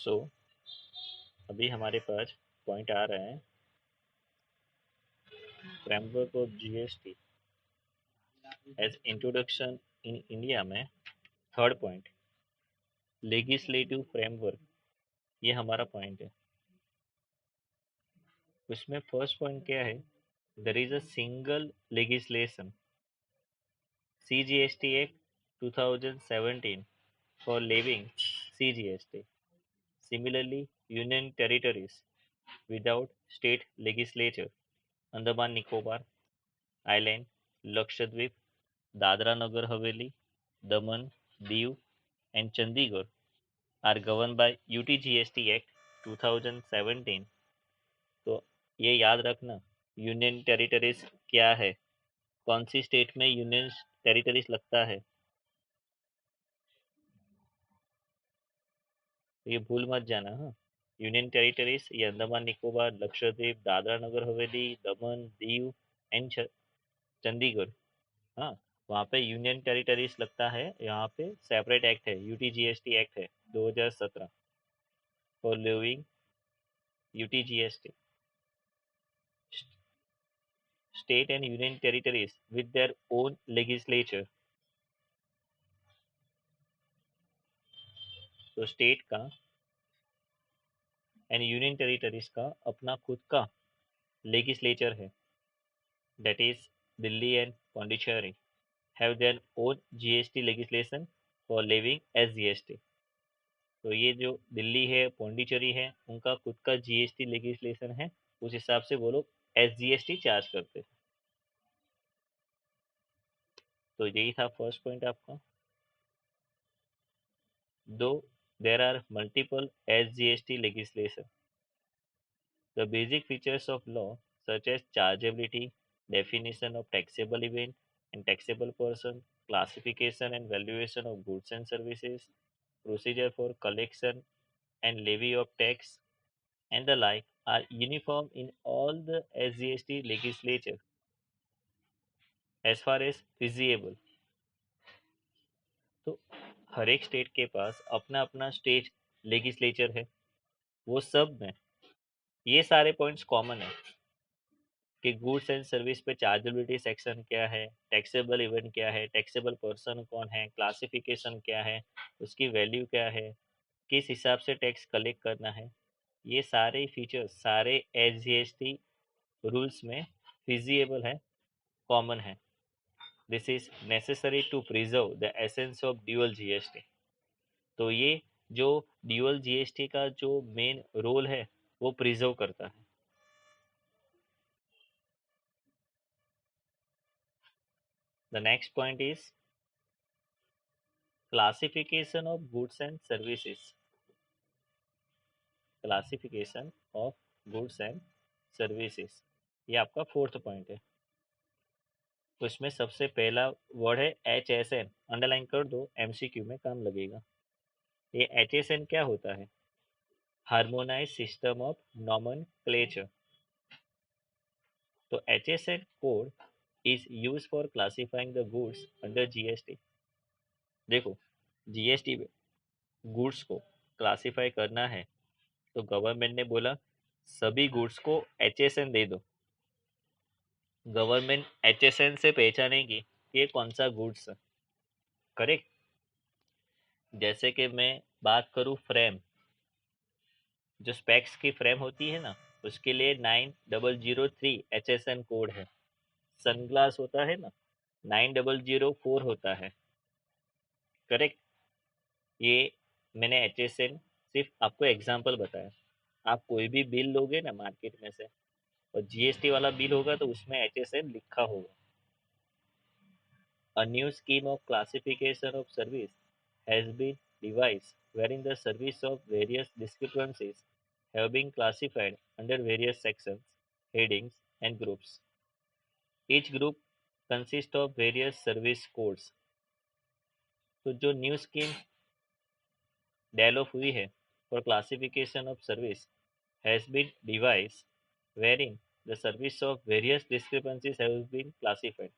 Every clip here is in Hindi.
सो अभी हमारे पास पॉइंट आ रहा है framework of GST as introduction in India में। थर्ड पॉइंट लेगिस्लेटिव फ्रेमवर्क, ये हमारा पॉइंट है। उसमें फर्स्ट पॉइंट क्या है? There is a single legislation CGST Act 2017 for levying CGST. Similarly, union territories without state legislature, Andaman Nicobar Island, Lakshadweep, Dadra Nagar Haveli, Daman, Diu, and Chandigarh are governed by UTGST Act 2017। तो ये याद रखना, यूनियन टेरिटरीज क्या है, कौन सी स्टेट में यूनियन टेरिटरीज लगता है, तो ये भूल मत जाना। हाँ, यूनियन टेरिटरीज ये अंडमान निकोबार, लक्षद्वीप, दादरा नगर हवेली, दमन, दीव एंड चंडीगढ़। हाँ, वहाँ पे यूनियन टेरिटरीज लगता है। यहाँ पे सेपरेट एक्ट है, यूटीजीएसटी एक्ट है 2017 for living UTGST. State and union territories with their own legislature. तो स्टेट का एंड यूनियन टेरिटरीज का अपना खुद का लेगिस्लेचर है, that is Delhi and Pondicherry have their own GST legislation for levying as GST। तो ये जो दिल्ली है, पौंडीचेरी है, उनका खुद का जीएसटी लेगिस्लेशन है, उस हिसाब से वो लोग SGST चार्ज करते हैं। तो यही था फर्स्ट पॉइंट आपका। दो there are multiple SGST legislation, the basic features of law such as chargeability, definition of taxable event and taxable person, classification and valuation of goods and services, procedure for collection and levy of tax, and the like are uniform in all the SGST legislature as far as feasible। तो हर एक स्टेट के पास अपना अपना स्टेट लेगिस्लेचर है। वो सब में ये सारे पॉइंट्स कॉमन है कि गुड्स एंड सर्विस पे चार्जेबिलिटी सेक्शन क्या है, टैक्सेबल इवेंट क्या है, टैक्सेबल पर्सन कौन है, क्लासिफिकेशन क्या है, उसकी वैल्यू क्या है, किस हिसाब से टैक्स कलेक्ट करना है, ये सारे फीचर्स सारे एसजीएसटी रूल्स में फिजिएबल है, कॉमन है। This is necessary to preserve the essence of dual GST. तो ये जो ड्यूअल जीएसटी का जो मेन रोल है वो प्रिजर्व करता है। The next point is classification of goods and services. Classification of goods and services, ये आपका फोर्थ पॉइंट है। उसमें सबसे पहला वर्ड है HSN, अंडरलाइन कर दो, MCQ में काम लगेगा। ये HSN क्या होता है? Harmonise system of nomenclature. तो HSN code is use for classifying the goods under GST. देखो, जीएसटी में गुड्स को क्लासिफाई करना है तो गवर्नमेंट ने बोला सभी गुड्स को HSN दे दो। गवर्नमेंट HSN से पहचानेगी कि ये कौन सा गुड्स है, करेक्ट। जैसे कि मैं बात करूं फ्रेम, जो स्पेक्स की फ्रेम होती है ना, उसके लिए 9003 HSN कोड है। सनग्लास होता है ना, 9004 होता है, करेक्ट। ये मैंने HSN सिर्फ आपको एग्जांपल बताया। आप कोई भी बिल लोगे ना मार्केट में से और जीएसटी वाला बिल होगा तो उसमें HSN लिखा होगा। A new scheme of classification of service has been devised wherein the service of various discrepancies have been classified under various sections, headings, and groups. Each group consists of various service codes। तो जो न्यू स्कीम डेवलप हुई है for classification of service has been devised wherein the service of various discrepancies have been classified।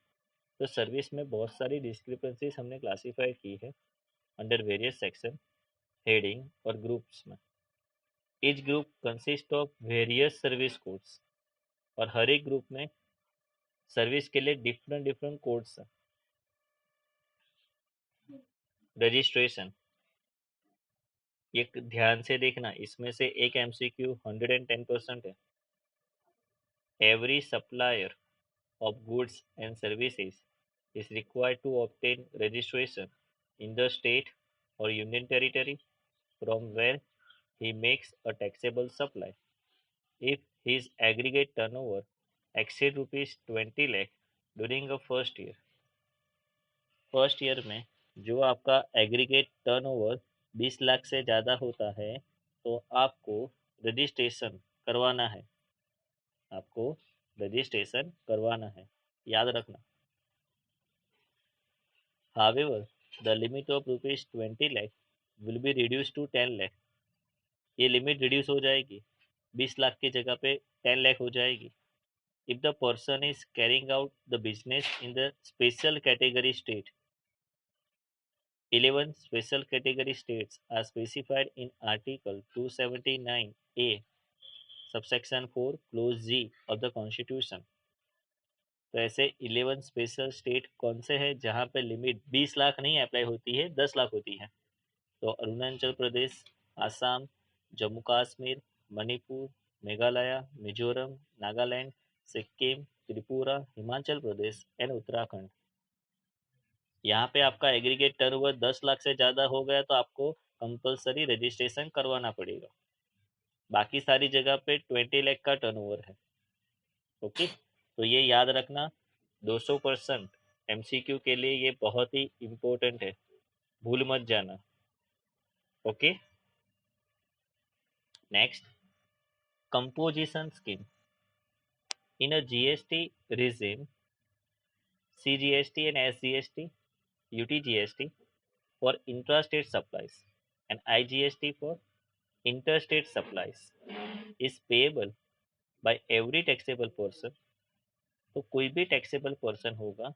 तो सर्विस में बहुत सारी डिस्क्रिपेंसीज हमने क्लासीफाई की है अंडर वेरियस सेक्शन, हेडिंग और ग्रुप्स में। Each group consists of various service codes और हर एक ग्रुप में सर्विस के लिए डिफरेंट डिफरेंट कोड्स हैं। रजिस्ट्रेशन, ये ध्यान से देखना, इसमें से एक एमसीक्यू 110% है। Every supplier of goods and services is required to obtain registration in the state or union territory from where he makes a taxable supply. If his aggregate turnover exceeds rupees 20 lakh during the first year में जो आपका एग्रीगेट टर्नओवर 20 लाख से ज़्यादा होता है तो आपको रजिस्ट्रेशन करवाना है। आपको रजिस्ट्रेशन करवाना है, याद रखना। However, the limit of rupees 20 lakh will be reduced to 10 lakh. ये लिमिट रिड्यूस हो जाएगी, 20 लाख की जगह पे 10 लाख हो जाएगी। If the person is carrying out the business in the special category state, 11 special category states are specified in Article 279A, subsection 4, clause G of the Constitution. तो ऐसे 11 स्पेशल स्टेट कौन से हैं जहाँ पे लिमिट 20 लाख नहीं अप्लाई होती है, 10 लाख होती है? तो अरुणाचल प्रदेश, आसाम, जम्मू कश्मीर, मणिपुर, मेघालय, मिजोरम, नागालैंड, सिक्किम, त्रिपुरा, हिमाचल प्रदेश एंड उत्तराखंड। यहाँ पे आपका एग्रीगेट टर्नओवर 10 लाख से ज़्यादा हो गया तो आपको कंपलसरी रजिस्ट्रेशन करवाना पड़ेगा। बाकी सारी जगह पे 20 लाख का टर्नओवर है। ओके, तो ये याद रखना, 200% एमसीक्यू के लिए ये बहुत ही इम्पोर्टेंट है, भूल मत जाना। Okay, next, composition scheme. In a GST regime, CGST and SGST, UTGST for intrastate supplies and IGST for interstate supplies is payable by every taxable person। तो कोई भी टैक्सेबल पर्सन होगा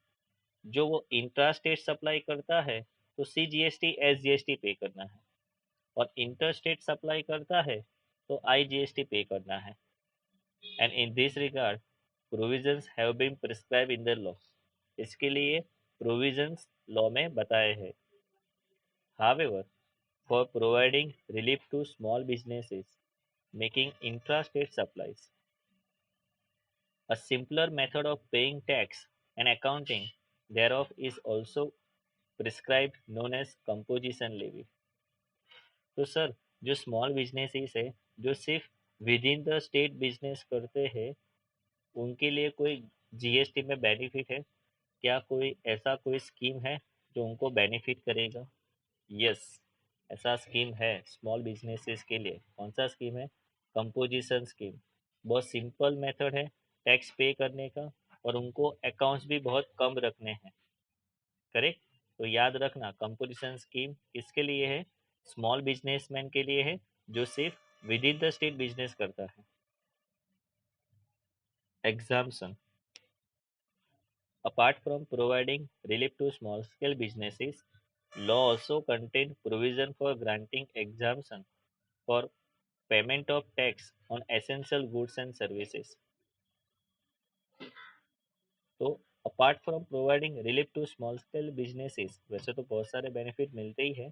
जो वो इंट्रास्टेट सप्लाई करता है तो CGST SGST पे करना है, और इंटरस्टेट सप्लाई करता है तो IGST पे करना है। And in this regard, provisions have been prescribed in the law। इसके लिए provisions law में बताए हैं। However, for providing relief to small businesses making intrastate supplies, a simpler method of paying tax and accounting thereof is also prescribed, known as composition levy। तो सर, जो स्मॉल बिजनेसेस है जो सिर्फ with in the estate business करते हैं उनके लिए कोई जीएसटी में बेनिफिट है क्या? कोई ऐसा कोई स्कीम है जो उनको बेनिफिट करेगा? यस, ऐसा स्कीम है स्मॉल बिजनेसेस के लिए। कौन सा स्कीम है? Composition scheme. बहुत सिंपल मेथड है टैक्स पे करने का, और उनको अकाउंट्स भी बहुत कम रखने हैं। करेक्ट, तो याद रखना, कंपोजिशन स्कीम किसके लिए है? स्मॉल बिजनेसमैन के लिए है जो सिर्फ with in the estate business करता है। Exemption, apart from providing relief to small-scale businesses, law also contains provision for granting exemption for payment of tax on essential goods and services। तो apart from providing relief to small scale businesses, वैसे तो बहुत सारे बेनिफिट मिलते ही है,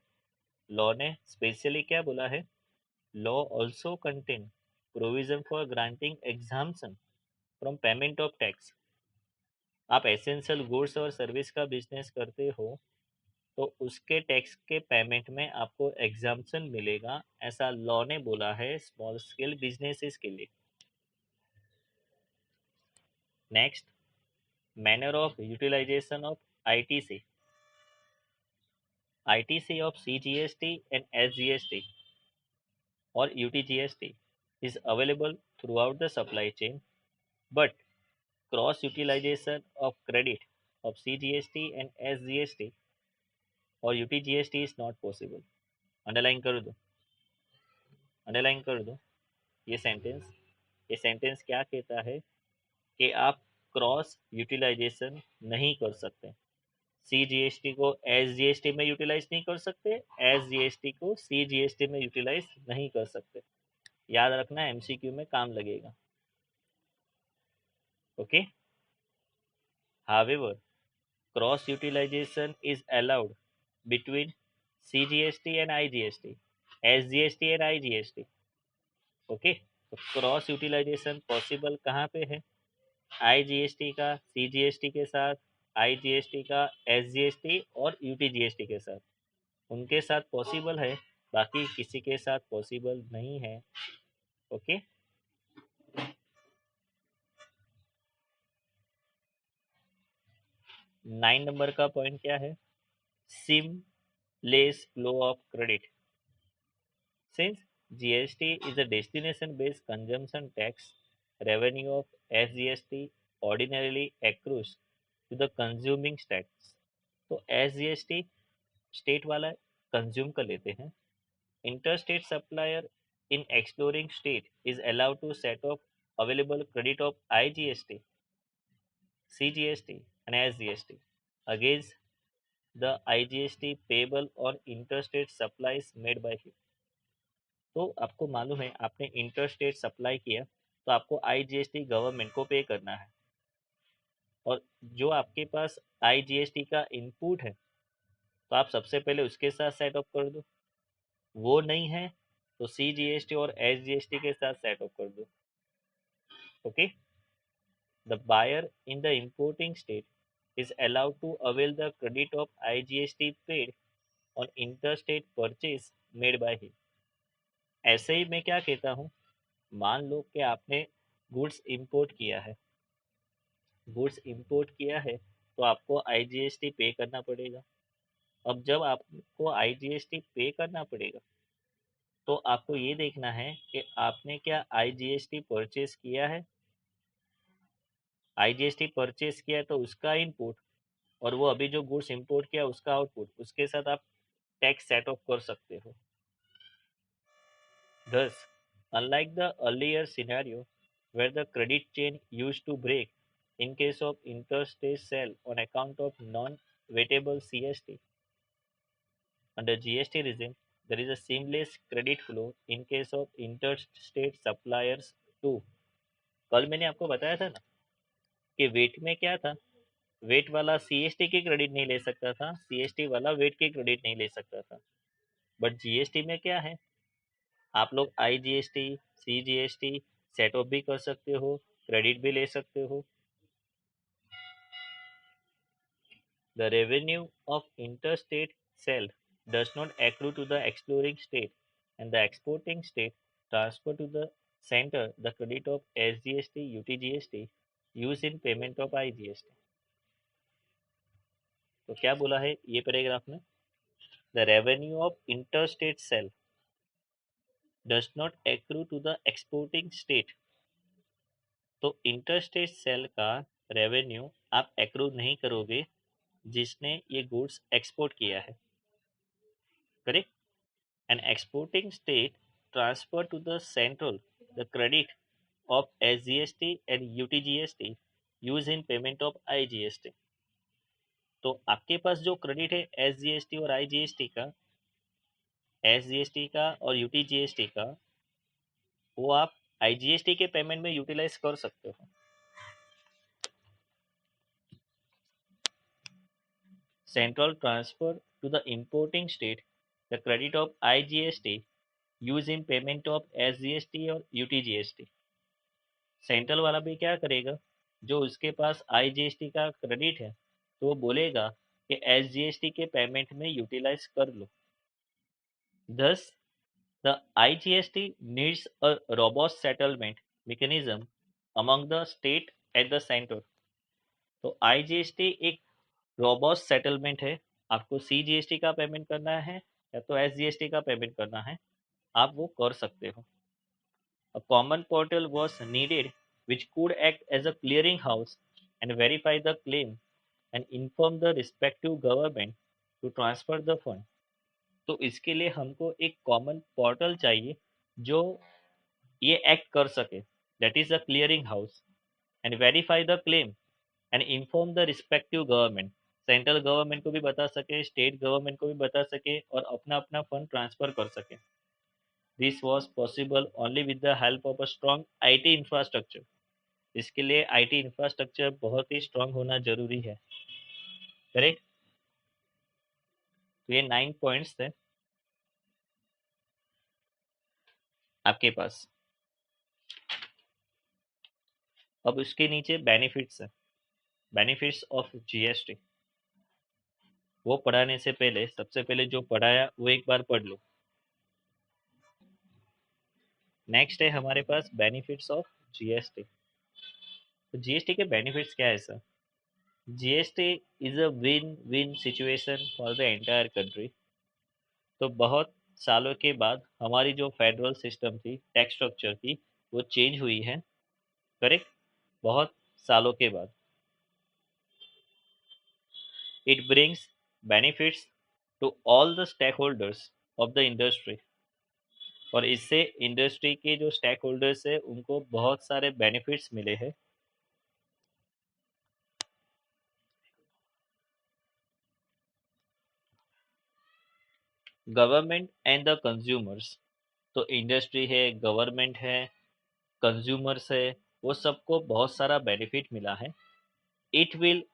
लॉ ने स्पेशली क्या बोला है? Law also contain provision for granting exemption from payment of tax. आप एसेंशियल गुड्स और सर्विस का बिजनेस करते हो तो उसके टैक्स के पेमेंट में आपको एग्जाम्पशन मिलेगा, ऐसा लॉ ने बोला है स्मॉल स्केल बिजनेसेस के लिए। Next, manner of utilization of ITC. ITC of CGST and SGST और UTGST is available throughout the supply chain, but cross utilization of credit of CGST and SGST और UTGST is not possible। Underline कर दो, अंडरलाइन कर दो ये सेंटेंस। ये सेंटेंस क्या कहता है कि आप क्रॉस यूटिलाइजेशन नहीं कर सकते। CGST को SGST में यूटिलाइज नहीं कर सकते, SGST को CGST में यूटिलाइज नहीं कर सकते। याद रखना, एमसीक्यू में काम लगेगा। Okay. However, cross utilization is allowed between CGST and IGST, SGST and IGST। Okay, तो क्रॉस यूटिलाइजेशन पॉसिबल कहाँ पे है? IGST का CGST के साथ, IGST का SGST और UTGST के साथ, उनके साथ पॉसिबल है, बाकी किसी के साथ पॉसिबल नहीं है। ओके। 9 नंबर का पॉइंट क्या है? seamless flow of credit। Since GST is a destination-based consumption tax, revenue of SGST ordinarily accrues to the consuming states। तो SGST स्टेट वाला कंज्यूम कर लेते हैं। Interstate supplier in exploring state is allowed to set off available credit of IGST, CGST and SGST against the IGST payable on interstate supplies made by him। तो आपको मालूम है, आपने इंटर स्टेट सप्लाई किया तो आपको आईजीएसटी गवर्नमेंट को पे करना है, और जो आपके पास आईजीएसटी का इनपुट है तो आप सबसे पहले उसके साथ सेट अप कर दो। वो नहीं है तो सीजीएसटी और एसजीएसटी के साथ सेट अप कर दो। Okay. The buyer in the importing state is allowed to avail the credit of IGST paid on inter state purchase made by him. ऐसे ही मैं क्या कहता हूँ, मान लो कि आपने गुड्स इंपोर्ट किया है, गुड्स इंपोर्ट किया है तो आपको आईजीएसटी पे करना पड़ेगा। अब जब आपको आईजीएसटी पे करना पड़ेगा तो आपको ये देखना है कि आपने क्या आईजीएसटी परचेज किया है। आईजीएसटी परचेज किया है तो उसका इनपुट, और वो अभी जो गुड्स इंपोर्ट किया उसका आउटपुट, उसके साथ आप टैक्स सेट ऑफ कर सकते हो। Thus, unlike the earlier scenario where the credit chain used to break in case of interstate sale on account of non-weightable CST, under GST regime, there is a seamless credit flow in case of interstate suppliers too। कल मैंने आपको बताया था ना कि वेट में क्या था, वेट वाला सीएसटी की क्रेडिट नहीं ले सकता था, सीएसटी वाला वेट की क्रेडिट नहीं ले सकता था। बट जीएसटी में क्या है, आप लोग आईजीएसटी सीजीएसटी सेट ऑफ भी कर सकते हो, क्रेडिट भी ले सकते हो। The revenue of interstate sale does not accrue to the exploring state and the exporting state transfer to the center the credit of SGST UTGST used in payment of IGST। तो क्या बोला है ये पैराग्राफ में? The revenue of interstate sale does not accrue to the exporting state। तो इंटरस्टेट सेल का रेवेन्यू आप एक्रू नहीं करोगे जिसने ये गुड्स एक्सपोर्ट किया है। Correct. An exporting state transfer to the central the credit of SGST and UTGST use in payment of IGST. तो आपके पास जो क्रेडिट है एसजीएसटी और आईजीएसटी का, एसजीएसटी का और यूटीजीएसटी का, वो आप आईजीएसटी के पेमेंट में यूटिलाइज कर सकते हो। Central transfer to the importing state the credit of IGST used in payment of SGST और UTGST। सेंट्रल वाला भी क्या करेगा, जो उसके पास आईजीएसटी का क्रेडिट है तो वो बोलेगा कि एसजीएसटी के पेमेंट में यूटिलाइज कर लो। Thus, the IGST needs a robust settlement mechanism among the state at the center। तो आईजीएसटी एक रोबोस्ट सेटलमेंट है, आपको सीजीएसटी का पेमेंट करना है या तो एसजीएसटी का पेमेंट करना है, आप वो कर सकते हो। A common portal was needed which could act as a clearing house and verify the claim and inform the respective government to transfer the fund। तो इसके लिए हमको एक कॉमन पोर्टल चाहिए जो ये एक्ट कर सके, that is a clearing house, and verify the claim and inform the respective government. Central government को भी बता सके, स्टेट गवर्नमेंट को भी बता सके और अपना अपना फंड ट्रांसफर कर सके। This was possible only with the help of a strong IT infrastructure. इसके लिए आईटी इंफ्रास्ट्रक्चर बहुत ही स्ट्रांग होना जरूरी है। करेक्ट। तो ये 9 पॉइंट्स थे आपके पास। अब उसके नीचे बेनिफिट्स है, बेनिफिट्स ऑफ जीएसटी। वो पढ़ाने से पहले सबसे पहले जो पढ़ाया वो एक बार पढ़ लो। नेक्स्ट है हमारे पास बेनिफिट्स ऑफ जीएसटी। तो जीएसटी के बेनिफिट्स क्या है sir? GST is a win win situation for the entire country. तो बहुत सालों के बाद हमारी जो फेडरल सिस्टम थी, टैक्स स्ट्रक्चर थी, वो चेंज हुई है। करेक्ट। बहुत सालों के बाद it brings benefits to all the stakeholders of the industry. और इससे इंडस्ट्री के जो स्टेक होल्डर्स है उनको बहुत सारे बेनिफिट्स मिले हैं। Government and the consumers. तो इंडस्ट्री है, गवर्नमेंट है, कंज्यूमर्स है, वो सबको बहुत सारा बेनिफिट मिला है। It will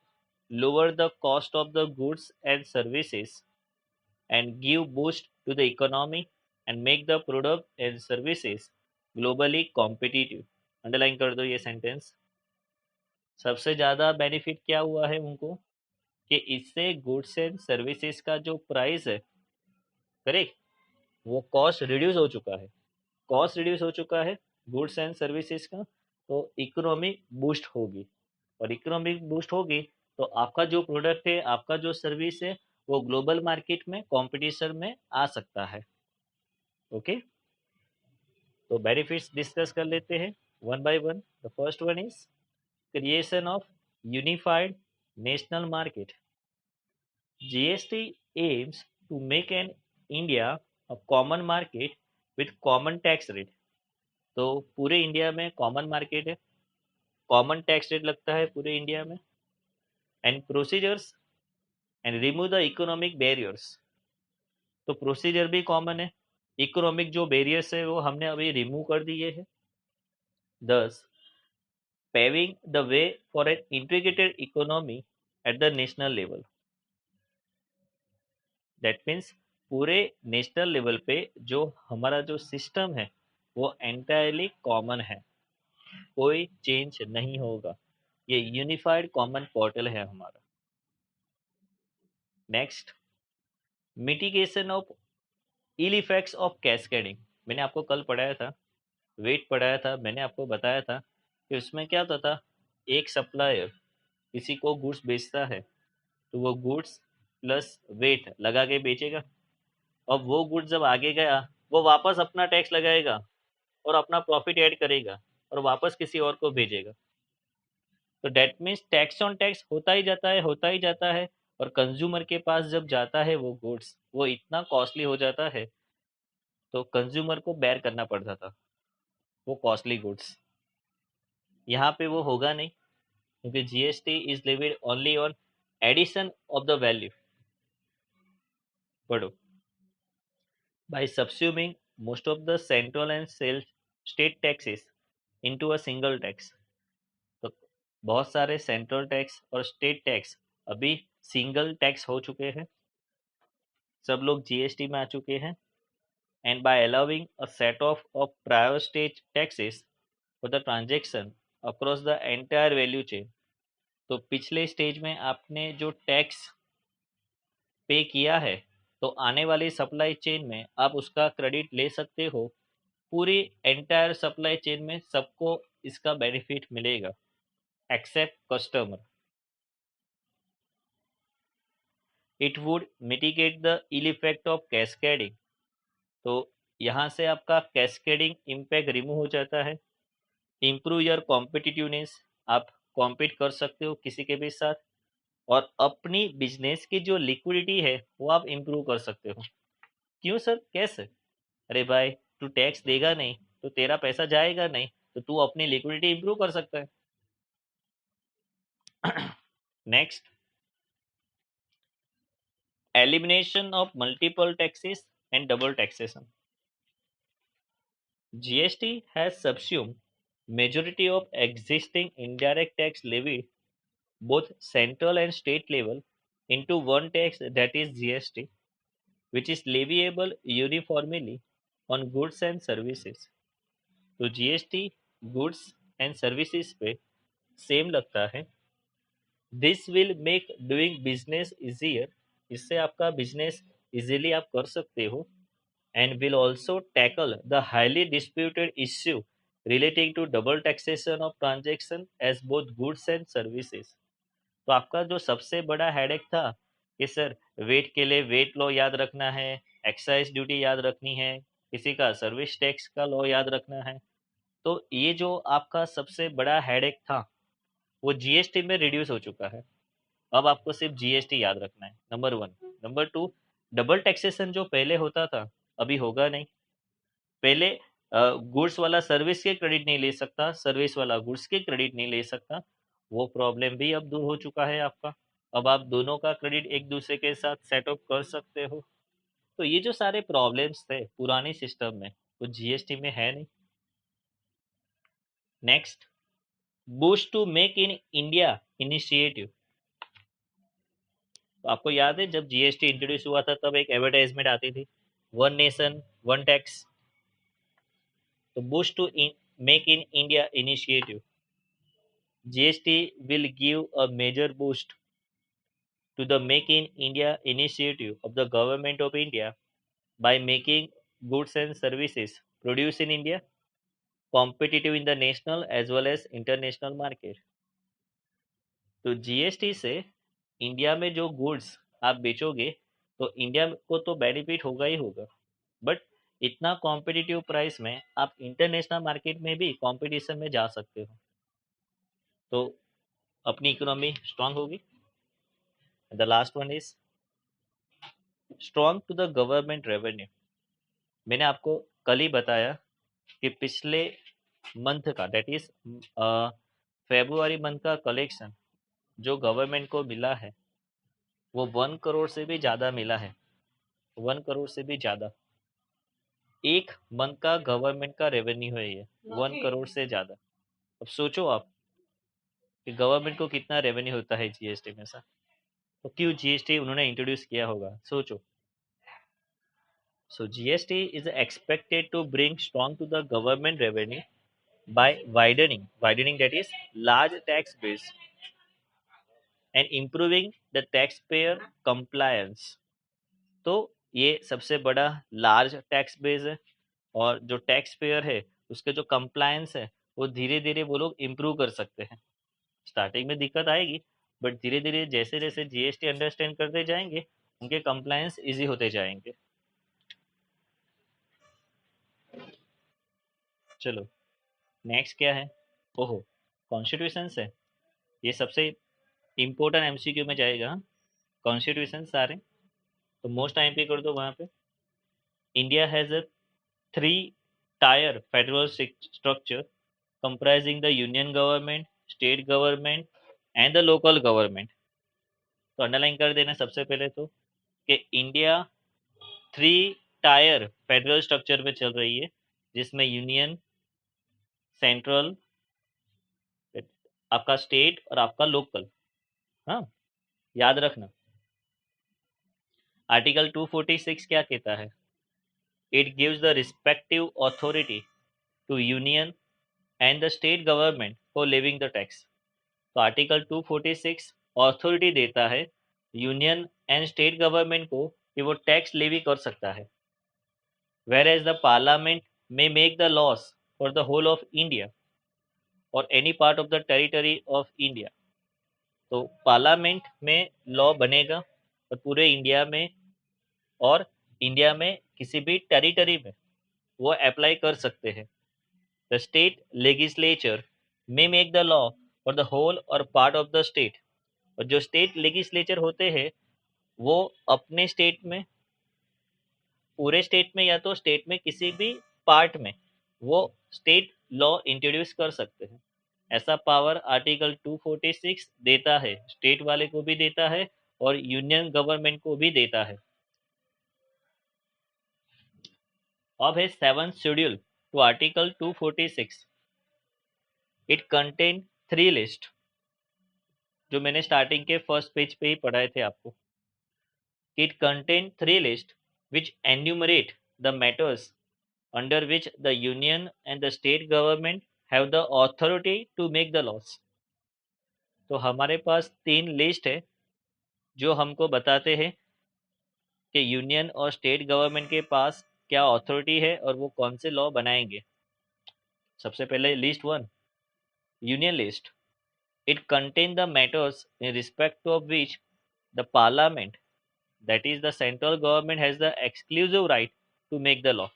lower the cost of the goods and services and give boost to the economy and make the product and services globally competitive। Underline कर दो ये सेंटेंस। सबसे ज़्यादा बेनिफिट क्या हुआ है उनको कि इससे गुड्स एंड सर्विसेज का जो प्राइस है, करेक्ट, वो कॉस्ट रिड्यूस हो चुका है। कॉस्ट रिड्यूस हो चुका है गुड्स एंड सर्विसेज का, तो इकोनॉमी बूस्ट होगी। और इकोनॉमिक बूस्ट होगी तो आपका जो प्रोडक्ट है, आपका जो सर्विस है, वो ग्लोबल मार्केट में कंपटीशन में आ सकता है। ओके। तो बेनिफिट्स डिस्कस कर लेते हैं one by one. The first one is creation of unified national market. GST aims to make an India a common market with common tax rate. तो पूरे इंडिया में कॉमन मार्केट है, कॉमन टैक्स रेट लगता है पूरे इंडिया में। And procedures and remove the economic barriers. तो प्रोसीजर भी कॉमन है, इकोनॉमिक जो बैरियर्स है वो हमने अभी रिमूव कर दिए हैं। दस paving the way for an integrated economy at the national level। That means पूरे नेशनल लेवल पे जो हमारा जो सिस्टम है वो एंटायरली कॉमन है, कोई चेंज नहीं होगा। ये यूनिफाइड कॉमन पोर्टल है हमारा। Next, mitigation of ill effects of cascading. मैंने आपको कल पढ़ाया था, वेट पढ़ाया था, मैंने आपको बताया था कि उसमें क्या होता था। एक सप्लायर किसी को गुड्स बेचता है तो वो गुड्स प्लस वेट लगा के बेचेगा। अब वो गुड्स जब आगे गया, वो वापस अपना टैक्स लगाएगा और अपना प्रॉफिट ऐड करेगा और वापस किसी और को भेजेगा। तो that means tax on tax होता ही जाता है, होता ही जाता है। और कंज्यूमर के पास जब जाता है वो गुड्स, वो इतना कॉस्टली हो जाता है तो कंज्यूमर को बेयर करना पड़ता था वो कॉस्टली गुड्स। यहाँ पे वो होगा नहीं, क्योंकि GST is levied only on addition of the value. पढ़ो। By subsuming most of the central and state taxes into a single tax। तो बहुत सारे सेंट्रल टैक्स और स्टेट टैक्स अभी सिंगल टैक्स हो चुके हैं, सब लोग जीएसटी में आ चुके हैं। And bye allowing a set of prior state taxes for the transaction across the entire value chain. तो पिछले स्टेज में आपने जो टैक्स पे किया है तो आने वाली सप्लाई चेन में आप उसका क्रेडिट ले सकते हो। पूरी एंटायर सप्लाई चेन में सबको इसका बेनिफिट मिलेगा except customer. It would mitigate the ill effect of cascading. तो यहाँ से आपका कैस्केडिंग इम्पैक्ट रिमूव हो जाता है। इम्प्रूव योर कॉम्पिटिटिवनेस, आप कॉम्पीट कर सकते हो किसी के भी साथ। और अपनी बिजनेस की जो लिक्विडिटी है वो आप इम्प्रूव कर सकते हो। क्यों सर, कैसे? अरे भाई, तू टैक्स देगा नहीं तो तेरा पैसा जाएगा नहीं, तो तू अपनी लिक्विडिटी इम्प्रूव कर सकता है। Next, elimination of multiple taxes and double taxation. GST has subsumed majority of existing indirect tax levied both central and state level into one tax, that is GST, which is leviable uniformly on goods and services. तो जीएसटी गुड्स एंड सर्विसेज पे सेम लगता है. This will make doing business easier. इससे आपका बिजनेस इजीली आप कर सकते हो. And will also tackle the highly disputed issue relating to double taxation of transaction as both goods and services. तो आपका जो सबसे बड़ा हेडेक था कि सर वेट के लिए वेट लॉ याद रखना है, एक्साइज ड्यूटी याद रखनी है, किसी का सर्विस टैक्स का लॉ याद रखना है, तो ये जो आपका सबसे बड़ा हेडेक था वो जीएसटी में रिड्यूस हो चुका है. अब आपको सिर्फ जीएसटी याद रखना है, number one. Number two, double taxation जो पहले होता था अभी होगा नहीं. पहले गुड्स वाला सर्विस के क्रेडिट नहीं ले सकता, सर्विस वाला गुड्स के क्रेडिट नहीं ले सकता. वो प्रॉब्लम भी अब दूर हो चुका है आपका. अब आप दोनों का क्रेडिट एक दूसरे के साथ सेटअप कर सकते हो. तो ये जो सारे प्रॉब्लम्स थे पुराने सिस्टम में वो जीएसटी में है नहीं. Next, boost to make in India initiative. तो आपको याद है जब जीएसटी इंट्रोड्यूस हुआ था तब एक एडवर्टाइजमेंट आती थी, वन नेशन वन टैक्स. तो boost to make in India initiative, GST will give a major boost to the Make in India initiative of the Government of India by making goods and services produced in India competitive in the national as well as international market. तो जीएसटी से इंडिया में जो गुड्स आप बेचोगे तो इंडिया को तो बेनिफिट होगा ही होगा, बट इतना कॉम्पिटिटिव प्राइस में आप इंटरनेशनल मार्केट में भी कंपटीशन में जा सकते हो. तो अपनी इकोनॉमी स्ट्रांग होगी. The last one is strong to the government revenue. मैंने आपको कल ही बताया कि पिछले मंथ का, दैट इज फेब्रुआरी मंथ का कलेक्शन जो गवर्नमेंट को मिला है वो 1 करोड़ से भी ज़्यादा मिला है. 1 करोड़ से भी ज़्यादा एक मंथ का गवर्नमेंट का रेवेन्यू है ये, 1 करोड़ से ज़्यादा. अब सोचो आप कि गवर्नमेंट को कितना रेवेन्यू होता है जीएसटी में से. तो क्यों जीएसटी उन्होंने इंट्रोड्यूस किया होगा, सोचो. So GST is expected to bring strong to the government revenue by widening that is large tax base and improving the taxpayer compliance. तो ये सबसे बड़ा लार्ज टैक्स बेस है और जो टैक्स पेयर है उसके जो कंप्लायंस है वो धीरे धीरे वो लोग इम्प्रूव कर सकते हैं. स्टार्टिंग में दिक्कत आएगी बट धीरे धीरे जैसे जैसे जीएसटी अंडरस्टैंड करते जाएंगे उनके कंप्लायंस इजी होते जाएंगे. चलो नेक्स्ट क्या है. ओहो, कॉन्स्टिट्यूशन है. ये सबसे इम्पोर्टेंट एमसीक्यू में जाएगा. कॉन्स्टिट्यूशन सारे तो मोस्ट टाइम पे कर दो वहाँ पे. India has a 3 tyre federal structure comprising the union government, state government and the local government. तो अंडरलाइन कर देना सबसे पहले तो कि इंडिया 3 टायर फेडरल स्ट्रक्चर में चल रही है जिसमें यूनियन, सेंट्रल, आपका स्टेट और आपका लोकल. हाँ, याद रखना. आर्टिकल 246 क्या कहता है. It gives the respective authority to union and the state government for levying the tax. तो आर्टिकल 246 अथॉरिटी देता है यूनियन एंड स्टेट गवर्नमेंट को कि वो टैक्स लेवी कर सकता है. Whereas the parliament may make the laws for the whole of India or any part of the territory of India. तो पार्लियामेंट में लॉ बनेगा और पूरे इंडिया में और इंडिया में किसी भी टेरिटरी में वो अप्लाई कर सकते हैं. The state legislature may make the law for the whole or part of the state. और जो स्टेट लेजिस्लेचर होते हैं वो अपने स्टेट में, पूरे स्टेट में या तो स्टेट में किसी भी पार्ट में वो स्टेट लॉ इंट्रोड्यूस कर सकते हैं. ऐसा पावर आर्टिकल 246 देता है, स्टेट वाले को भी देता है और यूनियन गवर्नमेंट को भी देता है. अब है 7th schedule to Article 246. It contained three list, जो मैंने स्टार्टिंग के फर्स्ट पेज पे ही पढ़ाए थे आपको. It contained three lists which enumerate the matters under which the union and the state government have the authority to make the laws. तो हमारे पास तीन लिस्ट है जो हमको बताते हैं कि यूनियन और स्टेट गवर्नमेंट के पास क्या अथॉरिटी है और वो कौन से लॉ बनाएंगे. सबसे पहले list one, union list. It contain the matters in respect of which the parliament, that is the central government, has the exclusive right to make the law.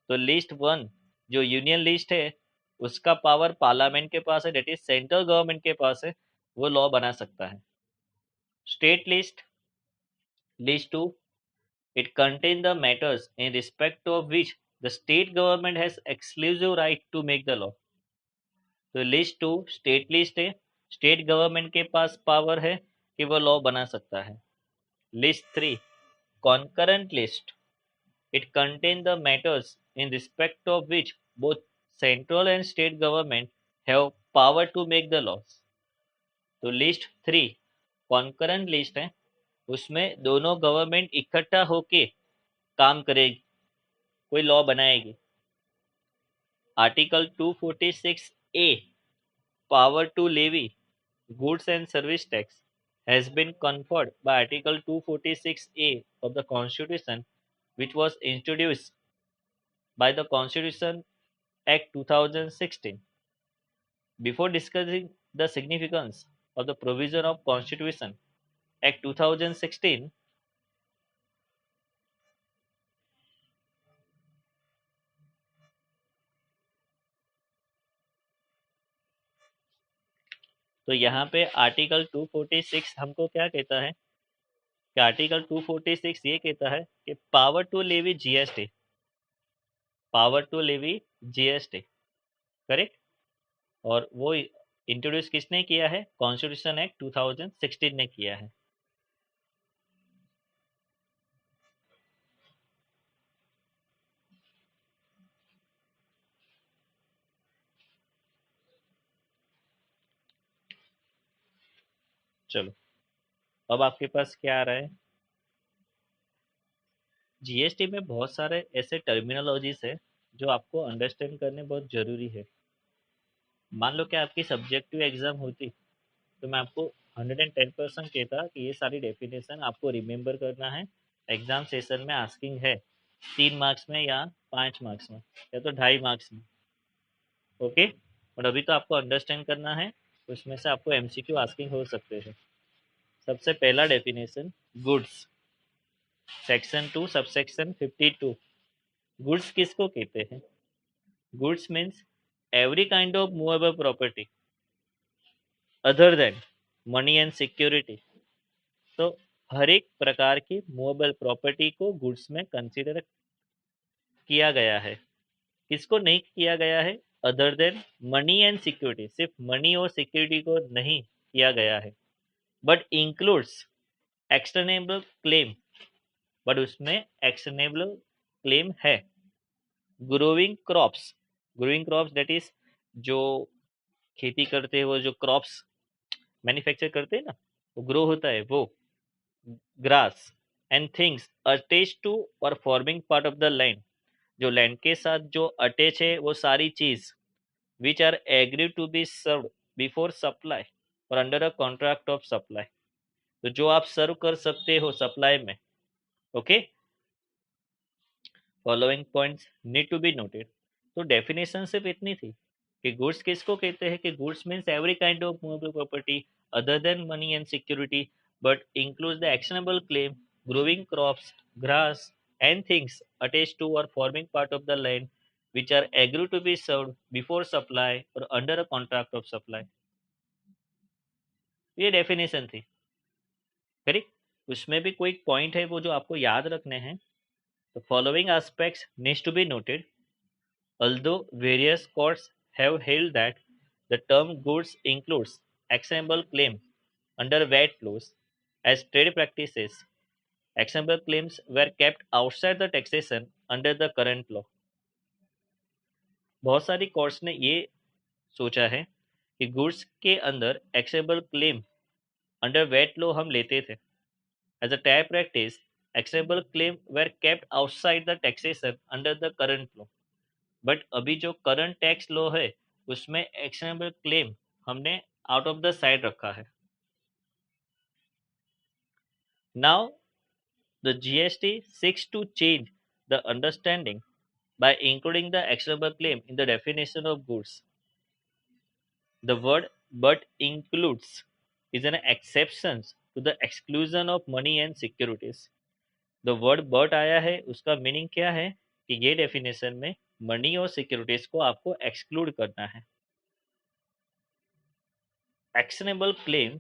तो लिस्ट वन जो यूनियन लिस्ट है उसका पावर पार्लियामेंट के पास है, दैट इज सेंट्रल गवर्नमेंट के पास है, वो लॉ बना सकता है. State list, list two, it contains the matters in respect of which the state government has exclusive right to make the law. तो लिस्ट टू स्टेट लिस्ट है, स्टेट गवर्नमेंट के पास पावर है कि वो लॉ बना सकता है. List three, concurrent list. It contain the matters in respect of which both central and state government have power to make the laws. तो लिस्ट थ्री कॉन्करेंट लिस्ट है, उसमें दोनों गवर्नमेंट इकट्ठा होके काम करेगी, कोई लॉ बनाएगी. Article 246 A, power to levy goods and service tax, has been conferred by Article 246A of the Constitution, which was introduced by the Constitution Act 2016. Before discussing the significance of the provision of Constitution Act 2016, तो यहाँ पे आर्टिकल 246 हमको क्या कहता है कि आर्टिकल 246 ये कहता है कि power to levy GST, power to levy GST, correct. और वो इंट्रोड्यूस किसने किया है? कॉन्स्टिट्यूशन एक्ट 2016 ने किया है. चलो अब आपके पास क्या आ रहा है? जीएसटी में बहुत सारे ऐसे टर्मिनोलॉजीज है जो आपको अंडरस्टैंड करने बहुत ज़रूरी है. मान लो कि आपकी सब्जेक्टिव एग्जाम होती तो मैं आपको 110% कहता कि ये सारी डेफिनेशन आपको रिमेंबर करना है. एग्जाम सेशन में आस्किंग है 3 मार्क्स में या 5 मार्क्स में या तो 2.5 मार्क्स में. ओके, और अभी तो आपको अंडरस्टैंड करना है, उसमें से आपको एमसीक्यू आस्किंग हो सकते हैं. सबसे पहला definition, goods, section 2 subsection 52. Goods किसको कहते हैं? Goods means every kind of movable property other than money and security. तो हर एक प्रकार की मूवेबल प्रॉपर्टी को गुड्स में कंसीडर किया गया है. किसको नहीं किया गया है? Other than money and security, सिर्फ मनी और सिक्योरिटी को नहीं किया गया है. बट इंक्लूड्स एक्सटर्नेबल क्लेम, बट उसमें एक्सटर्नेबल क्लेम है. Growing crops, growing crops that is जो खेती करते हैं, वो जो क्रॉप्स मैन्युफैक्चर करते हैं ना, वो ग्रो होता है वो. Grass and things attach to or forming part of the land, जो लैंड के साथ जो अटैच है वो सारी चीज which are agree to be serve before supply or under a contract of supply. तो जो आप सर्व कर सकते हो सप्लाई में. Okay, following points need to be noted. तो डेफिनेशन सिर्फ इतनी थी कि गुड्स किसको कहते हैं कि goods means every kind of movable property other than money and security but includes the actionable claim, growing crops, grass and things attached to or forming part of the land which are agreed to be served before supply or under a contract of supply. ये डेफिनेशन थी, करेक्ट. उसमें भी कोई पॉइंट है वो जो आपको याद रखने हैं. The following aspects needs to be noted. Although various courts have held that the term goods includes actionable claim under VAT laws as trade practices, actionable claims were kept outside the taxation under the current law. बहुत सारी कोर्ट्स ने ये सोचा है कि गुड्स के अंदर actionable claim under VAT law हम लेते थे। As a type practice, actionable claim were kept outside the taxation under the current law. But अभी जो करंट टैक्स लॉ है उसमें एक्शनेबल क्लेम हमने आउट ऑफ द साइड रखा है। Now the GST seeks to change the understanding by including the actionable claim in the definition of goods. The word but includes is an exception to the exclusion of money and securities. The word but आया है, उसका मीनिंग क्या है कि ये डेफिनेशन में मनी और सिक्योरिटीज को आपको एक्सक्लूड करना है। Actionable claim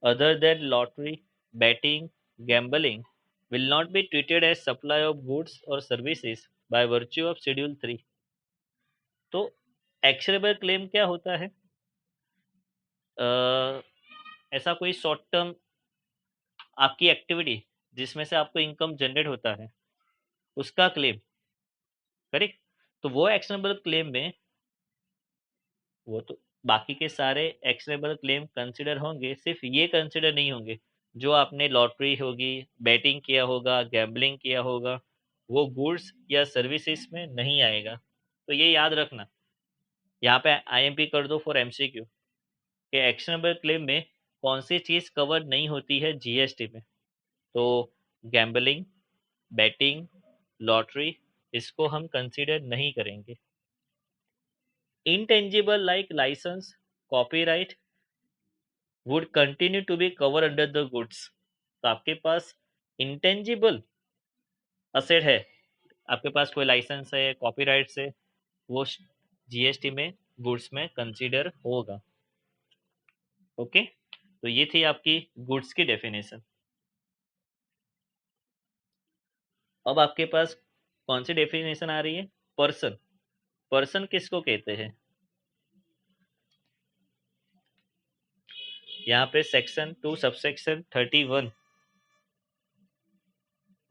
other than lottery, betting, gambling will not be treated as supply of goods or services by virtue of Schedule 3. तो एक्शनेबल क्लेम क्या होता है? ऐसा कोई शॉर्ट टर्म आपकी एक्टिविटी जिसमें से आपको इनकम जनरेट होता है, उसका क्लेम, करेक्ट? तो वो एक्शनेबल क्लेम में वो तो बाकी के सारे एक्शनेबल क्लेम कंसिडर होंगे, सिर्फ ये कंसिडर नहीं होंगे। जो आपने लॉटरी होगी, बैटिंग किया होगा, गैम्बलिंग किया होगा, वो गुड्स या सर्विसेज में नहीं आएगा। तो ये याद रखना। यहाँ पे आईएमपी कर दो फॉर एमसीक्यू कि एक्शनेबल क्लेम में कौन सी चीज़ कवर नहीं होती है जीएसटी में। तो गैम्बलिंग, बैटिंग, लॉटरी, इसको हम कंसिडर नहीं करेंगे। Intangible like licence, copyright would continue to be cover under the goods. तो आपके पास इंटेंजिबल असेट है, आपके पास कोई लाइसेंस है, कॉपीराइट्स है, वो जीएसटी में गुड्स में कंसीडर होगा। ओके, तो ये थी आपकी गुड्स की डेफिनेशन। अब आपके पास कौन सी डेफिनेशन आ रही है? पर्सन। पर्सन किसको कहते हैं? यहाँ पे सेक्शन 2 सबसेक्शन 31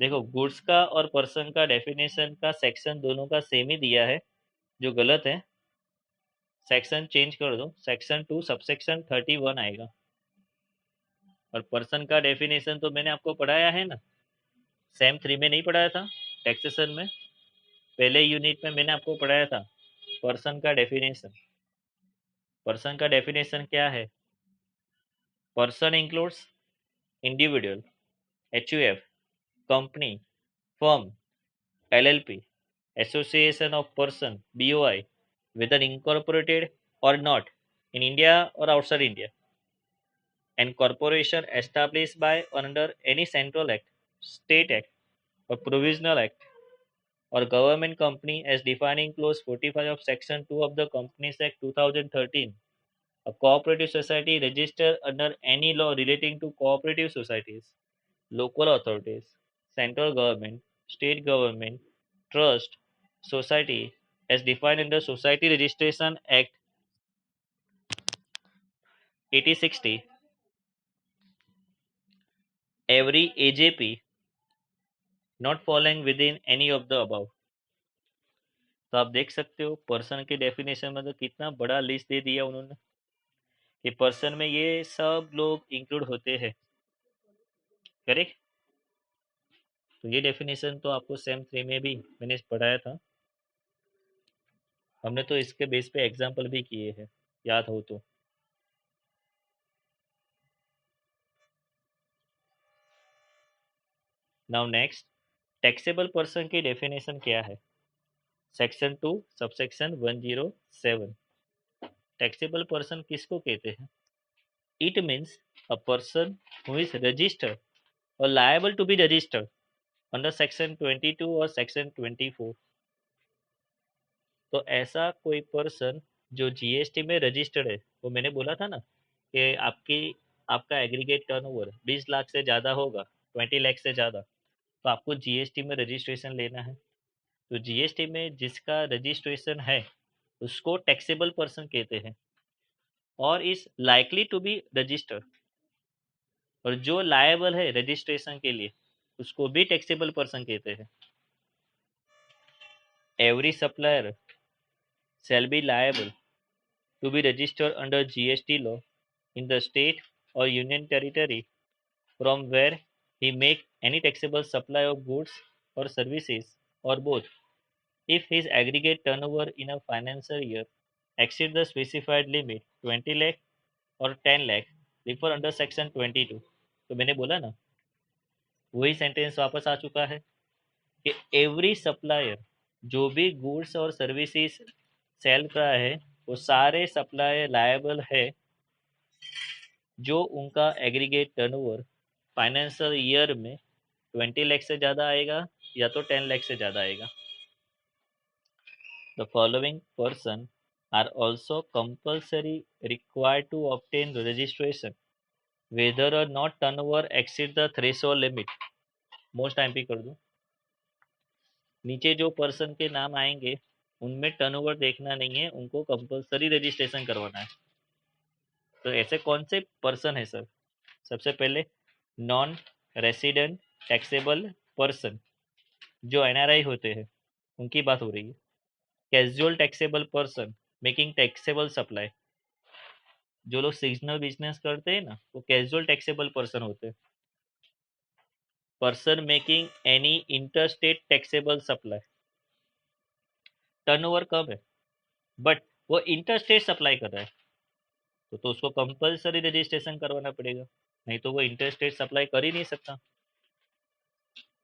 देखो, गुड्स का और पर्सन का डेफिनेशन का सेक्शन दोनों का सेम ही दिया है, जो गलत है सेक्शन चेंज कर दो, सेक्शन 2 सबसेक्शन 31 आएगा। और पर्सन का डेफिनेशन तो मैंने आपको पढ़ाया है ना, सेम 3 में नहीं पढ़ाया था? टैक्सेशन में पहले यूनिट में मैंने आपको पढ़ाया था पर्सन का डेफिनेशन। पर्सन का डेफिनेशन क्या है? Person includes individual, HUF, company, firm, LLP, association of person, BOI, whether incorporated or not in India or outside India, and corporation established by or under any central act, state act, or provisional act, or government company as defined in clause 45 of section 2 of the Companies Act 2013, a cooperative society registered under any law relating to cooperative societies, local authorities, central government, state government, trust, society as defined in the Society Registration Act 8060, every AJP not falling within any of the above। तो आप देख सकते हो पर्सन की डेफिनेशन में तो कितना बड़ा लिस्ट दे दिया उन्होंने कि पर्सन में ये सब लोग इंक्लूड होते हैं, करेक्ट? तो ये डेफिनेशन तो आपको सेम 3 में भी मैंने पढ़ाया था, हमने तो इसके बेस पे एग्जाम्पल भी किए हैं, याद हो तो। नाउ नेक्स्ट, टैक्सेबल पर्सन की डेफिनेशन क्या है? Section 2 subsection 107। टैक्सेबल पर्सन किसको कहते हैं? It means a person who is registered or liable to be registered under section 22 or section 24। तो ऐसा कोई पर्सन जो जीएसटी में रजिस्टर्ड है, वो मैंने बोला था ना कि आपका एग्रीगेट टर्नओवर 20 लाख से ज़्यादा होगा, 20 लाख से ज़्यादा, तो आपको जीएसटी में रजिस्ट्रेशन लेना है। तो जीएसटी में जिसका रजिस्ट्रेशन है उसको टैक्सेबल पर्सन कहते हैं और is likely to be registered. और जो लायबल है रजिस्ट्रेशन के लिए उसको भी टैक्सेबल पर्सन कहते हैं। Every supplier shall be liable to be registered under GST law in the state or union territory from where he make any taxable supply of goods or services or both, if his aggregate turnover in a financial year exceed the specified limit 20 lakh और 10 लाख रिफर अंडर सेक्शन 22। तो मैंने बोला ना, वही सेंटेंस वापस आ चुका है कि एवरी सप्लायर जो भी गुड्स और सर्विसेज सेल कर रहा है वो सारे सप्लायर लायबल है जो उनका एग्रीगेट टर्नओवर फाइनेंशियल ईयर में 20 लाख से ज़्यादा आएगा या तो 10 लाख से ज़्यादा आएगा। The following person are also compulsory required to obtain registration whether or not turnover exceed the threshold limit. Most time पे कर दूं, नीचे जो पर्सन के नाम आएंगे उनमें टर्नओवर देखना नहीं है, उनको कंपलसरी रजिस्ट्रेशन करवाना है। तो ऐसे कौन से पर्सन है सर? सबसे पहले नॉन रेसिडेंट टैक्सेबल पर्सन, जो एनआरआई होते हैं उनकी बात हो रही है। Casual taxable person making taxable supply, जो लोग सीजनल बिजनेस करते हैं ना वो कैजुअल टैक्सेबल पर्सन होते हैं। Person making any interstate taxable supply, turnover कम है बट वो इंटरस्टेट सप्लाई कर रहा है तो उसको कंपलसरी रजिस्ट्रेशन करवाना पड़ेगा, नहीं तो वो इंटरस्टेट सप्लाई कर ही नहीं सकता।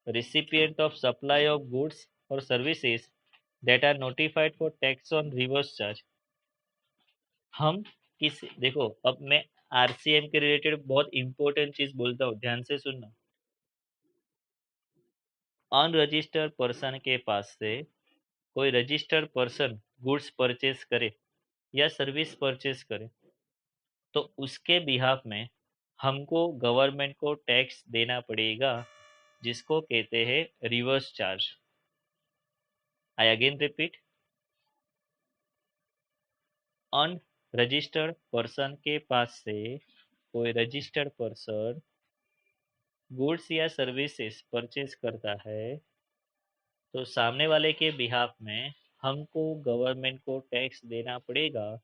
Recipient of supply of goods or services that are notified for tax on reverse charge. हम किस, देखो अब मैं आरसीएम के रिलेटेड बहुत इंपॉर्टेंट चीज बोलता हूँ, ध्यान से सुनना। अनरजिस्टर्ड पर्सन के पास से कोई रजिस्टर्ड पर्सन गुड्स परचेज करे या सर्विस परचेज करे तो उसके बिहाफ में हमको गवर्नमेंट को टैक्स देना पड़ेगा, जिसको कहते हैं reverse charge. I again repeat, unregistered person के पास से कोई रजिस्टर्ड पर्सन गुड्स या सर्विसेज परचेज करता है तो सामने वाले के बिहाफ में हमको गवर्नमेंट को टैक्स देना पड़ेगा,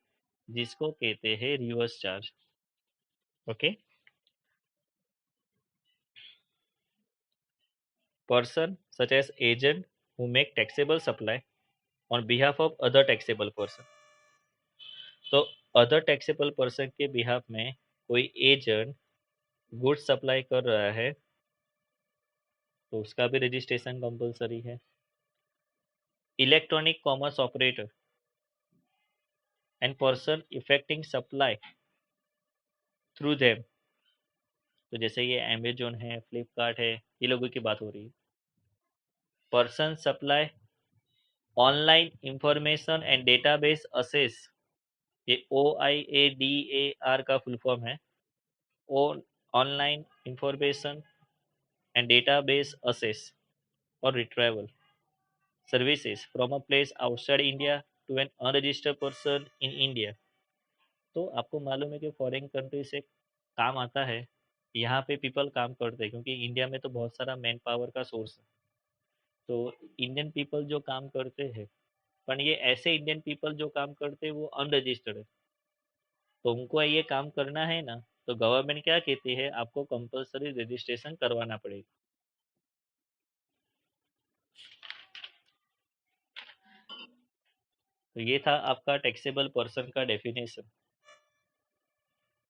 जिसको कहते हैं reverse charge. Okay, person such as agent who make taxable supply on behalf of other taxable person। तो अदर टैक्सेबल पर्सन के बिहाफ में कोई एजेंट गुड सप्लाई कर रहा है तो उसका भी रजिस्ट्रेशन कंपलसरी है। Electronic commerce operator and person effecting supply through them, तो जैसे ये अमेजोन है, फ्लिपकार्ट है, ये लोगों की बात हो रही है। Person supply online information and database assess, ये OIADAR का फुल फॉर्म है, online information and database access or retrieval services from a place outside India to an unregistered person in India। तो आपको मालूम है कि फॉरेन कंट्री से काम आता है, यहाँ पे पीपल काम करते हैं क्योंकि इंडिया में तो बहुत सारा मैन पावर का सोर्स है। तो इंडियन पीपल जो काम करते हैं, पर ये ऐसे इंडियन पीपल जो काम करते हैं वो अनरजिस्टर्ड है, तो उनको ये काम करना है ना, तो गवर्नमेंट क्या कहती है, आपको कंपलसरी रजिस्ट्रेशन करवाना पड़ेगा। तो ये था आपका टैक्सेबल पर्सन का डेफिनेशन।